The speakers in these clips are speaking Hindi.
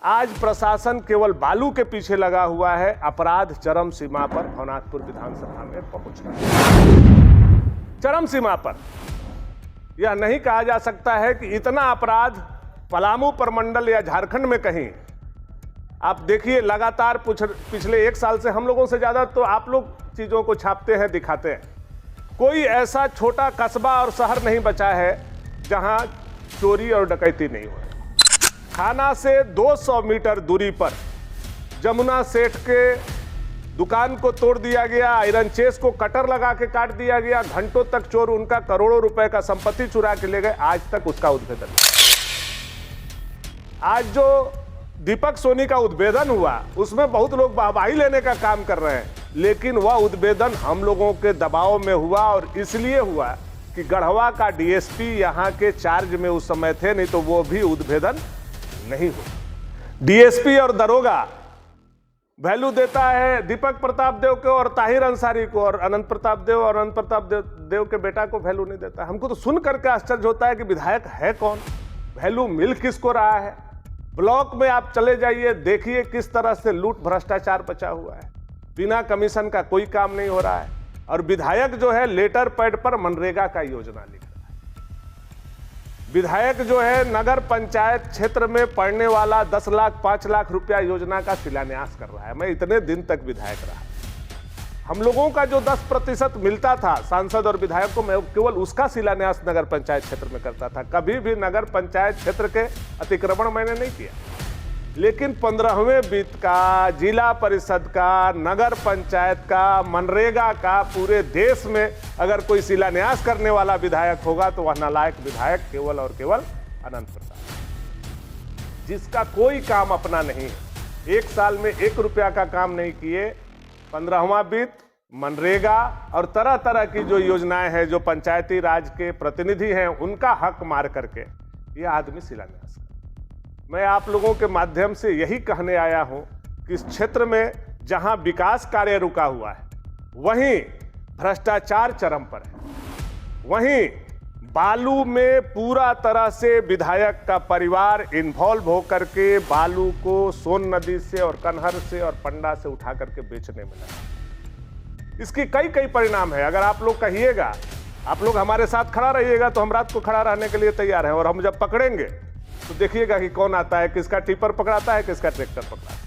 आज प्रशासन केवल बालू के पीछे लगा हुआ है। अपराध चरम सीमा पर भवनाथपुर विधानसभा में पहुंच रहा है। चरम सीमा पर यह नहीं कहा जा सकता है कि इतना अपराध पलामू प्रमंडल या झारखंड में कहीं। आप देखिए लगातार पिछले 1 साल से हम लोगों से ज्यादा तो आप लोग चीजों को छापते हैं, दिखाते हैं। कोई ऐसा छोटा कस्बा और शहर नहीं बचा है जहां चोरी और डकैती नहीं हो रही। थाना से 200 मीटर दूरी पर जमुना सेठ के दुकान को तोड़ दिया गया, आयरन चेस को कटर लगा के काट दिया गया, घंटों तक चोर उनका करोड़ों रुपए का संपत्ति चुरा के ले गए, आज तक उसका उद्भेदन। आज जो दीपक सोनी का उद्भेदन हुआ उसमें बहुत लोग वाहवाही लेने का काम कर रहे हैं, लेकिन वह उद्भेदन हम लोगों के दबाव में हुआ और इसलिए हुआ कि गढ़वा का डीएसपी यहां के चार्ज में उस समय थे, नहीं तो वो भी उद्भेदन नहीं हो। डीएसपी और दरोगा वैल्यू देता है दीपक प्रताप देव को और ताहिर अंसारी को, और अनंत प्रताप देव के बेटा को वैल्यू नहीं देता। हमको तो सुन करके आश्चर्य होता है कि विधायक है कौन, वैल्यू मिल किसको रहा है। ब्लॉक में आप चले जाइए, देखिए किस तरह से लूट भ्रष्टाचार बचा हुआ है। बिना कमीशन का कोई काम नहीं हो रहा है और विधायक जो है लेटर पैड पर मनरेगा का योजना लिख रहा है। विधायक जो है नगर पंचायत क्षेत्र में पड़ने वाला 10 लाख 5 लाख रुपया योजना का शिलान्यास कर रहा है। मैं इतने दिन तक विधायक रहा, हम लोगों का जो 10% मिलता था सांसद और विधायक को, मैं केवल उसका शिलान्यास नगर पंचायत क्षेत्र में करता था। कभी भी नगर पंचायत क्षेत्र के अतिक्रमण मैंने नहीं किया। लेकिन 15वें वित्त का, जिला परिषद का, नगर पंचायत का, मनरेगा का पूरे देश में अगर कोई शिलान्यास करने वाला विधायक होगा तो वह नालायक विधायक केवल और केवल अनंत प्रताप, जिसका कोई काम अपना नहीं है। 1 साल में 1 रुपया का काम नहीं किए। 15वां वित्त, मनरेगा और तरह तरह की जो योजनाएं हैं, जो पंचायती राज के प्रतिनिधि हैं, उनका हक मार करके यह आदमी शिलान्यास। मैं आप लोगों के माध्यम से यही कहने आया हूं कि इस क्षेत्र में जहां विकास कार्य रुका हुआ है, वहीं भ्रष्टाचार चरम पर है। वहीं बालू में पूरा तरह से विधायक का परिवार इन्वॉल्व होकर के बालू को सोन नदी से और कन्हर से और पंडा से उठा करके बेचने में लगा। इसकी कई परिणाम है। अगर आप लोग कहिएगा, आप लोग हमारे साथ खड़ा रहिएगा तो हम रात को खड़ा रहने के लिए तैयार हैं। और हम जब पकड़ेंगे तो देखिएगा कि कौन आता है, किसका टिपर पकड़ाता है, किसका ट्रैक्टर पकड़ाता है।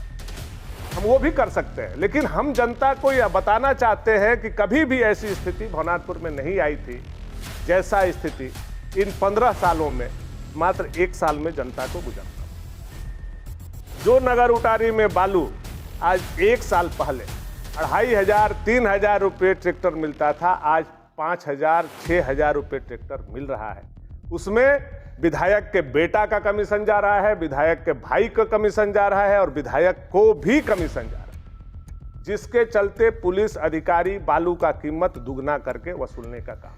हम वो भी कर सकते हैं, लेकिन हम जनता को यह बताना चाहते हैं कि कभी भी ऐसी स्थिति भवनाथपुर में नहीं आई थी जैसा स्थिति इन 15 सालों में मात्र 1 साल में जनता को गुजरना। जो नगर उटारी में बालू आज 1 साल पहले 2500 3000 रुपये ट्रैक्टर मिलता था, आज 5000 6000 रुपये ट्रैक्टर मिल रहा है। उसमें विधायक के बेटा का कमीशन जा रहा है, विधायक के भाई का कमीशन जा रहा है और विधायक को भी कमीशन जा रहा है, जिसके चलते पुलिस अधिकारी बालू का कीमत दुगना करके वसूलने का काम।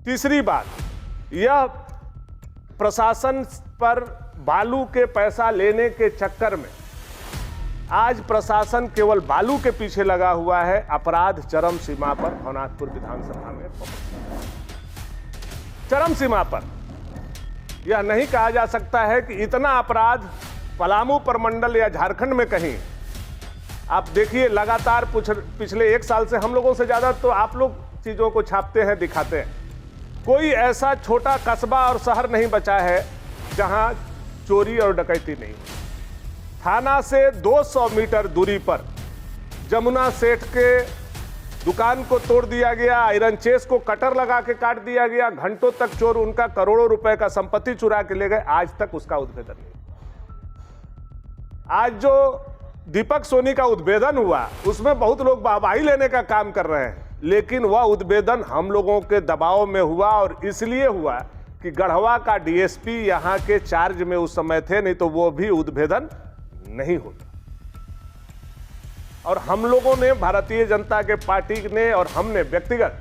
तीसरी बात, यह प्रशासन पर बालू के पैसा लेने के चक्कर में आज प्रशासन केवल बालू के पीछे लगा हुआ है। अपराध चरम सीमा पर भवनाथपुर विधानसभा में पहुंच रहा है। चरम सीमा पर यह नहीं कहा जा सकता है कि इतना अपराध पलामू प्रमंडल या झारखंड में कहीं। आप देखिए लगातार पिछले 1 साल से हम लोगों से ज्यादा तो आप लोग चीजों को छापते हैं, दिखाते हैं। कोई ऐसा छोटा कस्बा और शहर नहीं बचा है जहां चोरी और डकैती नहीं हो। थाना से 200 मीटर दूरी पर जमुना सेठ के दुकान को तोड़ दिया गया, आयरन चेस को कटर लगा के काट दिया गया, घंटों तक चोर उनका करोड़ों रुपए का संपत्ति चुरा के ले गए, आज तक उसका उद्भेदन नहीं। आज जो दीपक सोनी का उद्भेदन हुआ उसमें बहुत लोग वाहवाही लेने का काम कर रहे हैं, लेकिन वह उद्भेदन हम लोगों के दबाव में हुआ और इसलिए हुआ कि गढ़वा का डीएसपी यहां के चार्ज में उस समय थे, नहीं तो वो भी उद्भेदन नहीं होता। और हम लोगों ने, भारतीय जनता के पार्टी ने और हमने व्यक्तिगत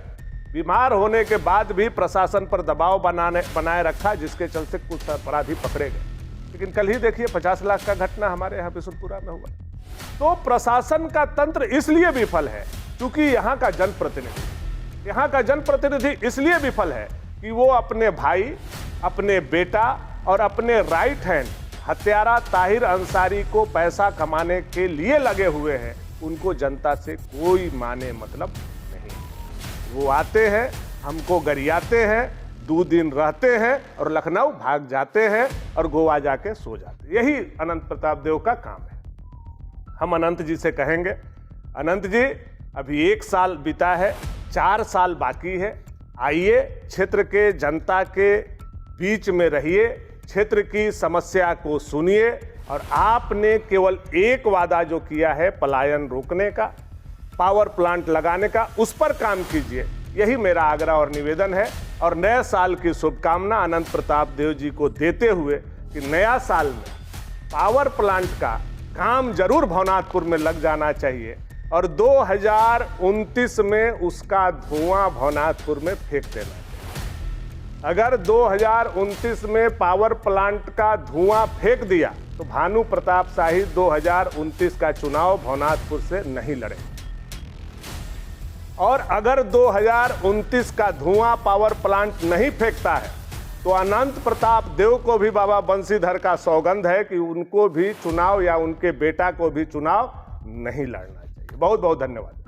बीमार होने के बाद भी प्रशासन पर दबाव बनाए रखा, जिसके चलते कुछ अपराधी पकड़े गए। लेकिन कल ही देखिए 50 लाख का घटना हमारे यहाँ बिशुनपुरा में हुआ। तो प्रशासन का तंत्र इसलिए विफल है क्योंकि यहाँ का जनप्रतिनिधि इसलिए विफल है कि वो अपने भाई, अपने बेटा और अपने राइट हैंड हत्यारा ताहिर अंसारी को पैसा कमाने के लिए लगे हुए हैं, उनको जनता से कोई माने मतलब नहीं। वो आते हैं, हमको गरियाते हैं, 2 दिन रहते हैं और लखनऊ भाग जाते हैं और गोवा जाके सो जाते हैं। यही अनंत प्रताप देव का काम है। हम अनंत जी से कहेंगे, अनंत जी अभी 1 साल बीता है, 4 साल बाकी है। आइए, क्षेत्र के जनता के बीच में रहिए, क्षेत्र की समस्या को सुनिए और आपने केवल एक वादा जो किया है पलायन रोकने का, पावर प्लांट लगाने का, उस पर काम कीजिए। यही मेरा आग्रह और निवेदन है। और नए साल की शुभकामना अनंत प्रताप देव जी को देते हुए कि नया साल में पावर प्लांट का काम जरूर भवनाथपुर में लग जाना चाहिए और 2029 में उसका धुआं भवनाथपुर में फेंक देना चाहिए। अगर 2029 में पावर प्लांट का धुआं फेंक दिया तो भानु प्रताप शाही 2029 का चुनाव भवनाथपुर से नहीं लड़े। और अगर 2029 का धुआं पावर प्लांट नहीं फेंकता है तो अनंत प्रताप देव को भी बाबा बंशीधर का सौगंध है कि उनको भी चुनाव या उनके बेटा को भी चुनाव नहीं लड़ना चाहिए। बहुत बहुत धन्यवाद।